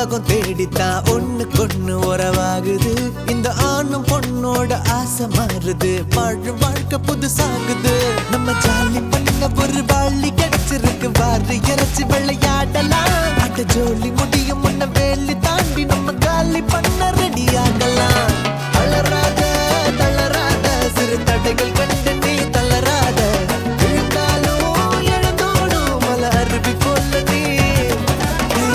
உலகம் தேடித்தான் ஒண்ணுக்கொண்ணு உறவாகுது. இந்த ஆணும் பொண்ணோட ஆசை மாறுது, வாழும் வாழ்க்கை புதுசாகுது. நம்ம ஜாலி பண்ண ஒரு வாழி கிடைச்சிருக்கு, வாரி இறைச்சி விளையாடலாம். அட்ட ஜோலி முடியும் முன்ன வேலி தாண்டி நம்ம காலி பண்ண ரெடி ஆகலாம். அலறாத தளராத சிறு தடைகள் கண்டு நீ தளராத, விழுந்தாலும் எழுந்தோடும் மலை அருவி போல நீ.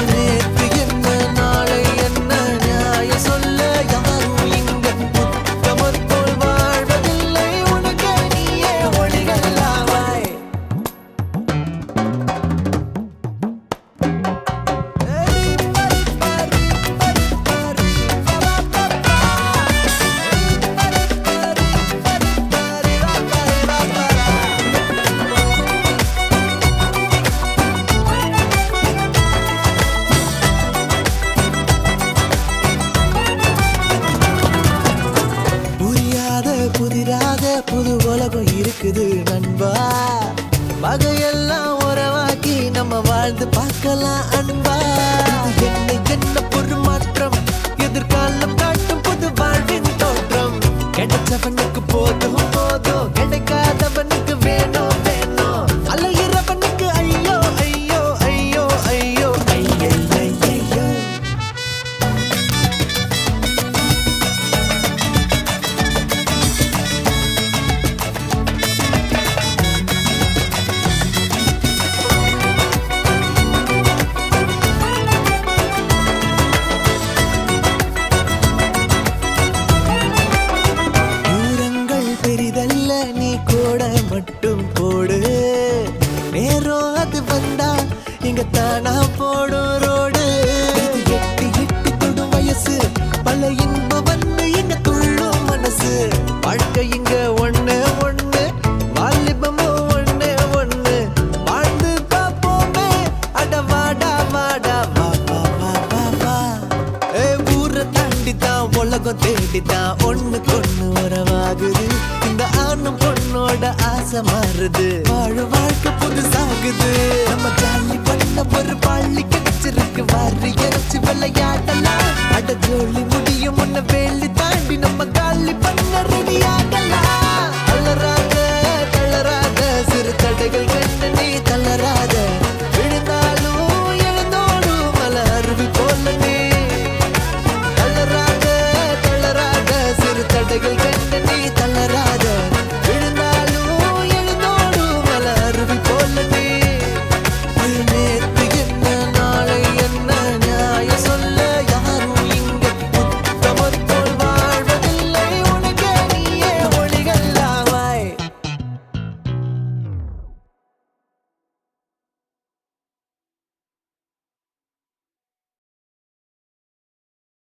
நேற்று என்ன நாளை என்ன நியாயம் சொல்ல யாரும் இங்க உத்தமர் போல் வாழ்வதில்லை. உனக்கு நீயே ஒளிகளாவாய். புரியாத புதிராத புது உலகம் இருக்குது நண்பா. பகையெல்லாம் உறவாக்கி நம்ம வாழ்ந்து பார்க்கலாம் அன்பா. என்ன என்ன பொரு மாற்றம், எதிர்காலம் காட்டும் புது வாழ்வின் தோற்றம். கிடைச்சவனுக்கு போதும் போதும், கிடைக்காதவனுக்கு வேணும் வேணும். அலையிறவனுக்கு ஐயோ ஐயோ ஐயோ ஐயோ ஐயோ ஐயோ. தூரங்கள் பெரிதல்ல, நீ கூட மட்டும் போடு. நேரம் அது வந்தா இங்க தானா போடும் ரோடு. எட்டி எட்டி தொடும் வயசு, பல இன்பம் வந்து இங்க துள்ளும் மனசு. வாழ்க்கை இங்க ஒண்ணு ஒண்ணு, வாலிபமும் ஒண்ணு ஒண்ணு. வாழ்ந்து பார்ப்போமே, அட வாடா வாடா வா வா வா வா வா. ஊரை தாண்டித்தான் உலகம் தேடித்தான் ஒண்ணுக்கொண்ணு உறவாகுது. இந்த ஆணும் பொண்ணோட ஆசை மாறுது, வாழும் வாழ்க்கை புதுசாகுது. நம்ம ஜாலி பண்ண ஒரு பள்ளி கிடைச்சிருக்கு, வாரி இறைச்சி விளையாடலாம். அட ஜோலி